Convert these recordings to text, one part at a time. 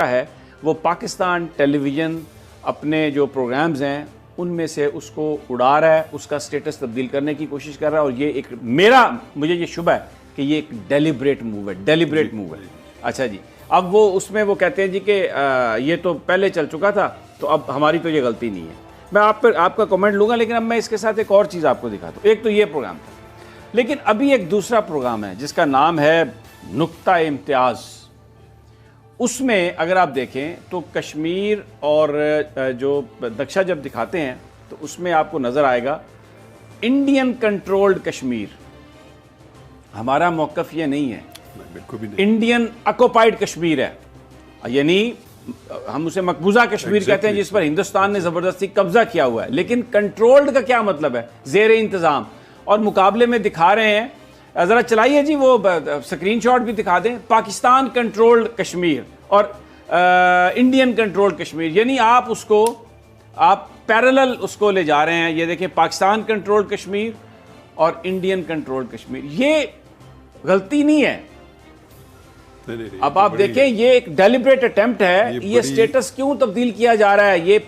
ہے وہ پاکستان ٹیلی ویژن اپنے جو پروگرامز ہیں ان میں سے اس کو اڑا رہا ہے، اس کا سٹیٹس تبدیل کرنے کی کوشش کر رہا ہے، اور یہ ایک مجھے یہ شبہ ہے کہ یہ ایک ڈیلیبریٹ موو ہے اچھا جی، اب وہ اس میں وہ کہتے ہیں جی کہ یہ تو پہلے چل چکا تھا تو اب ہماری تو یہ غلطی نہیں ہے۔ میں آپ کا کمنٹ لوں گا، لیکن اب میں اس کے ساتھ ایک اور چیز آپ کو دکھاتا ہوں۔ ایک تو یہ پروگرام تھا، لیکن ابھی ایک دوسرا پروگرام ہے جس کا نام ہے نقطہ امتیاز۔ اس میں اگر آپ دیکھیں تو کشمیر اور جو نقشہ جب دکھاتے ہیں تو اس میں آپ کو نظر آئے گا انڈین کنٹرولڈ کشمیر۔ ہمارا موقف یہ نہیں ہے، انڈین اکوپائڈ کشمیر ہے، یعنی ہم اسے مقبوضہ کشمیر کہتے ہیں جس پر ہندوستان نے زبردستی قبضہ کیا ہوا ہے۔ لیکن کنٹرولڈ کا کیا مطلب ہے؟ زیر انتظام۔ اور مقابلے میں دکھا رہے ہیں، ذرا چلائیے جی وہ سکرین شاٹ بھی دکھا دیں، پاکستان کنٹرولڈ کشمیر اور انڈین کنٹرولڈ کشمیر، یعنی آپ پیرلل اس کو لے جا رہے ہیں۔ یہ دیکھیں پاکستان کنٹرولڈ کشمیر اور انڈین کنٹرولڈ کشمیر، یہ غلطی نہیں ہے۔ اب آپ دیکھیں یہ ایک ڈیلیبریٹ اٹیمپٹ ہے، یہ سٹیٹس کیوں تبدیل کیا جا رہا ہے؟ یہ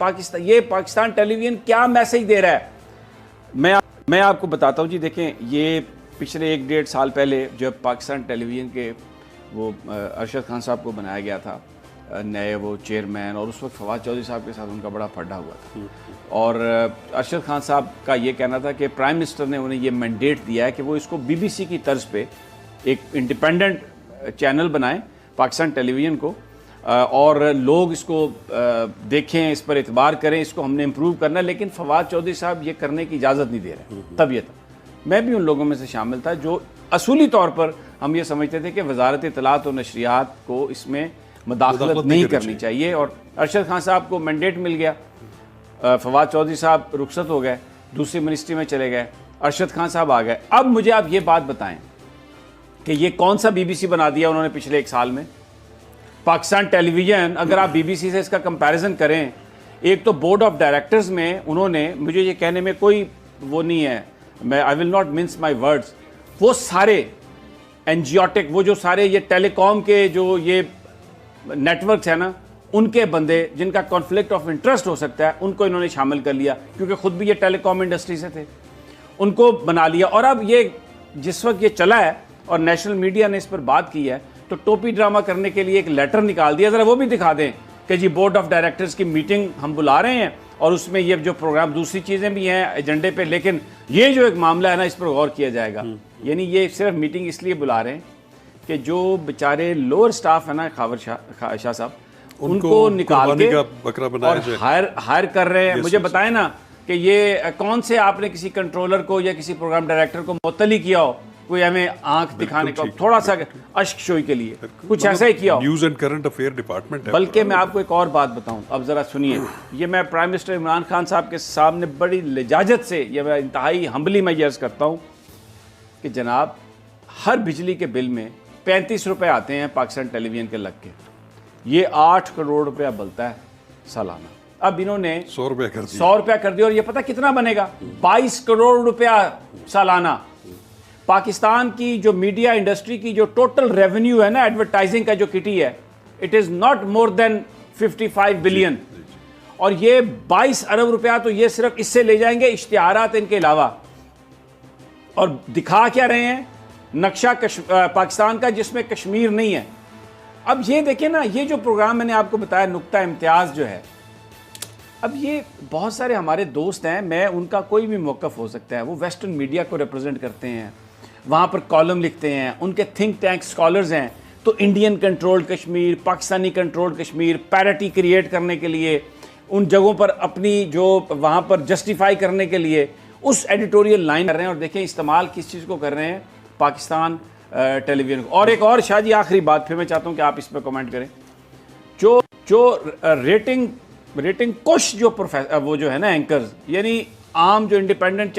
پاکستان ٹیلی ویژن کیا میسج دے رہا ہے؟ میں آپ کو بتاتا ہوں جی، دیکھیں یہ پچھلے 1-1.5 سال پہلے جب پاکستان ٹیلی ویژن کے وہ ارشد خان صاحب کو بنایا گیا تھا نئے وہ چیئرمین، اور اس وقت فواد چودھری صاحب کے ساتھ ان کا بڑا پھڈا ہوا تھا، اور ارشد خان صاحب کا یہ کہنا تھا کہ پرائم منسٹر نے انہیں یہ مینڈیٹ دیا ہے کہ وہ اس کو بی بی سی کی طرز پہ ایک انڈیپینڈنٹ چینل بنائیں پاکستان ٹیلی ویژن کو، اور لوگ اس کو دیکھیں، اس پر اعتبار کریں، اس کو ہم نے امپروو کرنا ہے۔ لیکن فواد چودھری صاحب یہ کرنے کی اجازت نہیں دے رہے۔ تب یہ تھا، میں بھی ان لوگوں میں سے شامل تھا جو اصولی طور پر ہم یہ سمجھتے تھے کہ وزارت اطلاعات و نشریات کو اس میں مداخلت نہیں کرنی چاہیے، اور ارشد خان صاحب کو مینڈیٹ مل گیا، فواد چودھری صاحب رخصت ہو گئے، دوسری منسٹری میں چلے گئے، ارشد خان صاحب آ گئے۔ اب مجھے آپ یہ بات بتائیں کہ یہ کون سا بی بی سی بنا دیا انہوں نے پچھلے 1 سال میں؟ پاکستان ٹیلی ویژن اگر آپ بی بی سی سے اس کا کمپیریزن کریں، ایک تو بورڈ آف ڈائریکٹرز میں انہوں نے، مجھے یہ کہنے میں کوئی وہ نہیں ہے، I will not mince my words، وہ سارے انجیوٹک، وہ جو سارے یہ ٹیلی کام کے جو یہ نیٹ ورکس ہیں نا، ان کے بندے جن کا کانفلکٹ آف انٹرسٹ ہو سکتا ہے ان کو انہوں نے شامل کر لیا، کیونکہ خود بھی یہ ٹیلی کام انڈسٹری سے تھے، ان کو بنا لیا۔ اور اب یہ جس وقت یہ چلا ہے اور نیشنل میڈیا نے اس پر بات کی ہے تو ٹوپی ڈرامہ کرنے کے لیے ایک لیٹر نکال دیا، ذرا وہ بھی دکھا دیں کہ جی بورڈ آف ڈائریکٹرز کی میٹنگ ہم بلا رہے ہیں، اور اس میں یہ جو پروگرام دوسری چیزیں بھی ہیں ایجنڈے پہ، لیکن یہ جو ایک معاملہ ہے نا اس پر غور کیا جائے گا۔ یعنی یہ صرف میٹنگ اس لیے بلا رہے ہیں کہ جو بیچارے لوور سٹاف ہے نا خاور شاہ صاحب، ان کو نکال کے اور ہائر کر رہے ہیں۔ مجھے بتائیں نا کہ یہ کون سے آپ نے کسی کنٹرولر کو یا کسی پروگرام ڈائریکٹر کو معطلی کیا ہو، کوئی ہمیں آنکھ دکھانے کا تھوڑا سا اشک شوئی کے لیے کچھ ایسا ہی کیا ہو؟ News and current affair department ہے۔ بلکہ میں آپ کو ایک اور بات بتاؤں، اب ذرا سنیے، یہ میں پرائم منسٹر عمران خان صاحب کے سامنے بڑی لجاجت سے، یہ میں انتہائی ہمبلی میں یہ عرض کرتا ہوں کہ جناب ہر بجلی کے بل میں 35 روپے آتے ہیں پاکستان ٹیلی ویژن کے لگ کے، یہ 8 کروڑ روپیہ بلتا ہے سالانہ۔ اب انہوں نے 100 روپیہ کر دیا، اور یہ پتہ کتنا بنے گا؟ 22 کروڑ روپیہ سالانہ۔ پاکستان کی جو میڈیا انڈسٹری کی جو ٹوٹل ریونیو ہے نا ایڈورٹائزنگ کا جو کٹی ہے، it is not more than 55 billion, اور یہ 22 ارب روپیہ تو یہ صرف اس سے لے جائیں گے اشتہارات ان کے علاوہ، اور دکھا کیا رہے ہیں؟ نقشہ پاکستان کا جس میں کشمیر نہیں ہے۔ اب یہ دیکھیں نا، یہ جو پروگرام میں نے آپ کو بتایا نقطہ امتیاز جو ہے، اب یہ بہت سارے ہمارے دوست ہیں، میں ان کا کوئی بھی موقف ہو سکتا ہے، وہ ویسٹرن میڈیا کو ریپرزینٹ کرتے ہیں، وہاں پر کالم لکھتے ہیں، ان کے تھنک ٹینک سکالرز ہیں، تو Indian controlled Kashmir, Pakistani controlled Kashmir, parity create کرنے کے لیے، ان جگہوں پر اپنی جو وہاں پر جسٹیفائی کرنے کے لیے اس ایڈیٹوریل لائن کر رہے ہیں، اور دیکھیں استعمال کس چیز کو کر رہے ہیں؟ پاکستان ٹیلی ویژن کو۔ اور ایک اور شاہ جی آخری بات، پھر میں چاہتا ہوں کہ آپ اس پہ کمنٹ کریں، جو ریٹنگ کش جو وہ جو ہے نا اینکرز، یعنی عام جو انڈیپینڈنٹ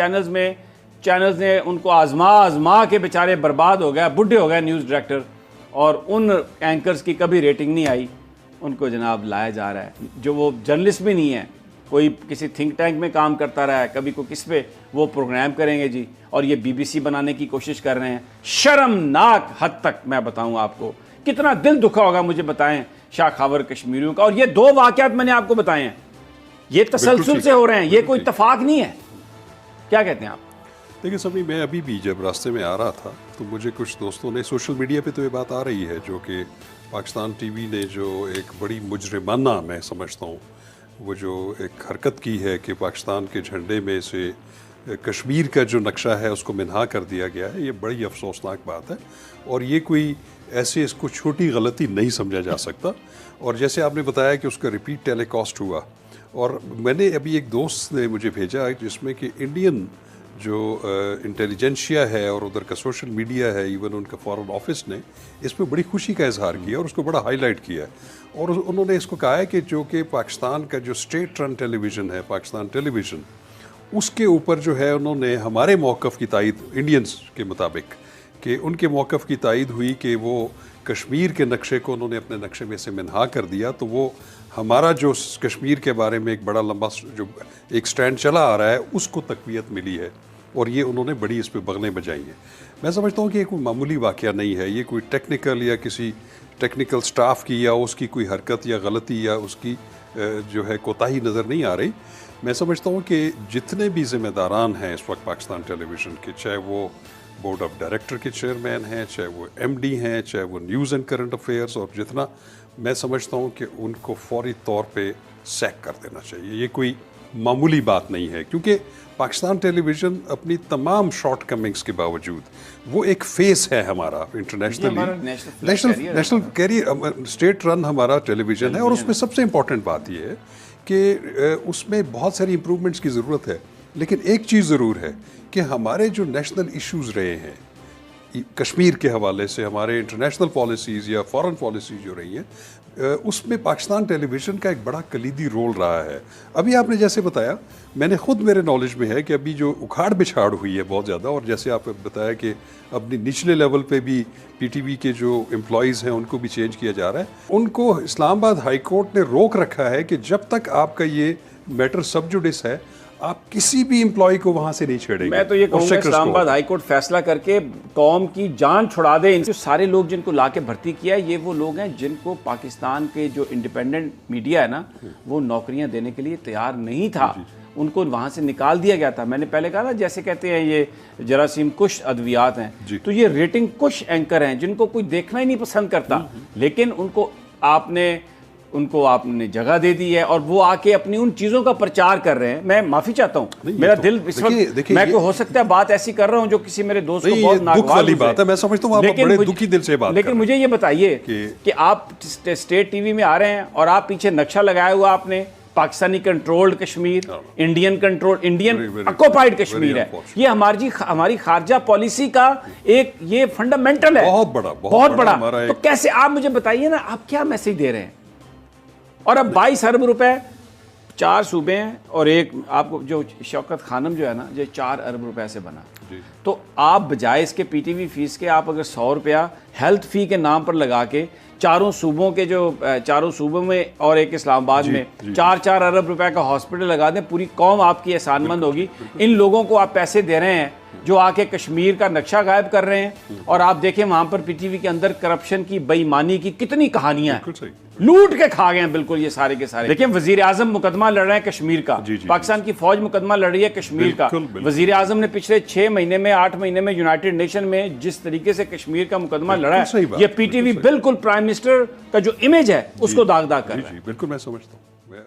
چینلز نے ان کو آزما کے بیچارے برباد ہو گئے، بڈھے ہو گئے نیوز ڈائریکٹر، اور ان اینکرز کی کبھی ریٹنگ نہیں آئی، ان کو جناب لایا جا رہا ہے، جو وہ جرنلسٹ بھی نہیں ہے، کوئی کسی تھنک ٹینک میں کام کرتا رہا ہے، کبھی کو کس پہ وہ پروگرام کریں گے جی، اور یہ بی بی سی بنانے کی کوشش کر رہے ہیں۔ شرمناک حد تک میں بتاؤں آپ کو، کتنا دل دکھا ہوگا مجھے بتائیں، شاہ خاور کشمیریوں کا. اور یہ دو واقعات میں نے آپ کو بتائے ہیں, یہ تسلسل سے ہو رہے ہیں, یہ کوئی اتفاق نہیں ہے. کیا کہتے ہیں آپ؟ دیکھیں سمی, میں ابھی بھی جب راستے میں آ رہا تھا تو مجھے کچھ دوستوں نے, سوشل میڈیا پہ تو یہ بات آ رہی ہے جو کہ پاکستان ٹی وی نے جو ایک بڑی مجرمانہ, میں سمجھتا ہوں, وہ جو ایک حرکت کی ہے کہ پاکستان کے جھنڈے میں سے کشمیر کا جو نقشہ ہے اس کو منہا کر دیا گیا ہے, یہ بڑی افسوسناک بات ہے. اور یہ کوئی ایسے اس کو چھوٹی غلطی نہیں سمجھا جا سکتا. اور جیسے آپ نے بتایا کہ اس کا ریپیٹ ٹیلی کاسٹ ہوا, اور میں نے ابھی ایک دوست نے مجھے بھیجا جس میں کہ انڈین جو انٹیلیجنشیا ہے اور ادھر کا سوشل میڈیا ہے, ایون ان کا فارن آفس نے اس پہ بڑی خوشی کا اظہار کیا اور اس کو بڑا ہائی لائٹ کیا. اور انہوں نے اس کو کہا ہے کہ جو کہ پاکستان کا جو اسٹیٹ رن ٹیلی ویژن ہے, پاکستان ٹیلی ویژن, اس کے اوپر جو ہے انہوں نے ہمارے موقف کی تائید, انڈینز کے مطابق, کہ ان کے موقف کی تائید ہوئی کہ وہ کشمیر کے نقشے کو انہوں نے اپنے نقشے میں سے منہا کر دیا. تو وہ ہمارا جو کشمیر کے بارے میں ایک بڑا لمبا جو ایک سٹینڈ چلا آ رہا ہے اس کو تقویت ملی ہے, اور یہ انہوں نے بڑی اس پہ بغلیں بجائی ہیں. میں سمجھتا ہوں کہ یہ کوئی معمولی واقعہ نہیں ہے, یہ کوئی ٹیکنیکل یا کسی ٹیکنیکل سٹاف کی یا اس کی کوئی حرکت یا غلطی یا اس کی جو ہے کوتاہی نظر نہیں آ رہی. میں سمجھتا ہوں کہ جتنے بھی ذمہ داران ہیں اس وقت پاکستان ٹیلی ویژن کے, چاہے وہ بورڈ آف ڈائریکٹر کے چیئرمین ہیں, چاہے وہ ایم ڈی ہیں, چاہے وہ نیوز اینڈ کرنٹ افیئرس, اور جتنا, میں سمجھتا ہوں کہ ان کو فوری طور پہ سیک کر دینا چاہیے. یہ کوئی معمولی بات نہیں ہے, کیونکہ پاکستان ٹیلی ویژن اپنی تمام شارٹ کمنگز کے باوجود وہ ایک فیس ہے ہمارا internationally, national carrier, state run ہمارا ٹیلی ویژن ہے. اور اس میں سب سے امپورٹنٹ بات یہ ہے کہ اس میں بہت ساری امپرومنٹس کی ضرورت ہے, لیکن ایک چیز ضرور ہے کہ ہمارے جو نیشنل ایشوز رہے ہیں کشمیر کے حوالے سے, ہمارے انٹرنیشنل پالیسیز یا فارن پالیسیز جو رہی ہیں, اس میں پاکستان ٹیلی ویژن کا ایک بڑا کلیدی رول رہا ہے. ابھی آپ نے جیسے بتایا, میں نے خود, میرے نالج میں ہے کہ ابھی جو اکھاڑ بچھاڑ ہوئی ہے بہت زیادہ, اور جیسے آپ نے بتایا کہ اپنی نچلے لیول پہ بھی پی ٹی وی کے جو امپلائیز ہیں ان کو بھی چینج کیا جا رہا ہے. ان کو اسلام آباد ہائی کورٹ نے روک رکھا ہے کہ جب تک آپ کا یہ میٹر سب جوڈس ہے آپ کسی بھی امپلائی کو وہاں سے نہیں چھیڑیں گے. میں تو یہ کہوں گا اسلام آباد ہائی کورٹ فیصلہ کر کے قوم کی جان چھڑا دے. جو سارے لوگ جن کو لا کے بھرتی کیا ہے, یہ وہ لوگ ہیں جن کو پاکستان کے جو انڈیپینڈنٹ میڈیا ہے نا, وہ نوکریاں دینے کے لیے تیار نہیں تھا. ان کو وہاں سے نکال دیا گیا تھا. میں نے پہلے کہا نا, جیسے کہتے ہیں یہ جراثیم کش ادویات ہیں, تو یہ ریٹنگ کش اینکر ہیں جن کو کوئی دیکھنا ہی نہیں پسند کرتا, لیکن ان کو آپ نے جگہ دے دی ہے, اور وہ آ کے اپنی ان چیزوں کا پرچار کر رہے ہیں. میں معافی چاہتا ہوں, میرا دل اس وقت, میں کو ہو سکتا ہے بات ایسی کر رہا ہوں جو کسی میرے دوست کو بہت ناگوار بات ہے, میں سمجھتا ہوں آپ بڑے دکھی دل سے بات. لیکن مجھے یہ بتائیے کہ آپ اسٹیٹ ٹی وی میں آ رہے ہیں اور آپ پیچھے نقشہ لگایا ہوا آپ نے, Pakistani controlled Kashmir, Indian control, Indian occupied Kashmir ہے. یہ ہماری خارجہ پالیسی کا ایک یہ فنڈامنٹل ہے, بہت بڑا. تو کیسے, آپ مجھے بتائیے نا, آپ کیا میسج دے رہے ہیں؟ اور اب 22 ارب روپے 4 صوبے ہیں, اور ایک آپ کو جو شوکت خانم جو ہے نا, جو 4 ارب روپے سے بنا. تو آپ بجائے اس کے پی ٹی وی فیس کے, آپ اگر 100 روپیہ ہیلتھ فی کے نام پر لگا کے چاروں صوبوں کے, جو 4 صوبوں میں اور ایک اسلام آباد میں 4 ارب روپے کا ہاسپٹل لگا دیں, پوری قوم آپ کی احسان مند ہوگی. ان لوگوں کو آپ پیسے دے رہے ہیں جو آ کے کشمیر کا نقشہ غائب کر رہے ہیں, اور آپ دیکھیں وہاں پر پی ٹی وی کے اندر کرپشن کی, بے ایمانی کی کتنی کہانیاں ہیں, لوٹ کے کھا گئے ہیں بالکل یہ سارے کے سارے. دیکھیں وزیر اعظم مقدمہ لڑ رہے ہیں کشمیر کا, پاکستان کی فوج مقدمہ لڑ رہی ہے کشمیر کا. وزیر اعظم نے پچھلے 6 مہینے میں 8 مہینے میں یونائٹڈ نیشن میں جس طریقے سے کشمیر کا مقدمہ لڑا ہے, یہ پی ٹی وی بالکل پرائم منسٹر کا جو امیج ہے اس کو داغ کر رہا ہے. بالکل میں سمجھتا ہوں.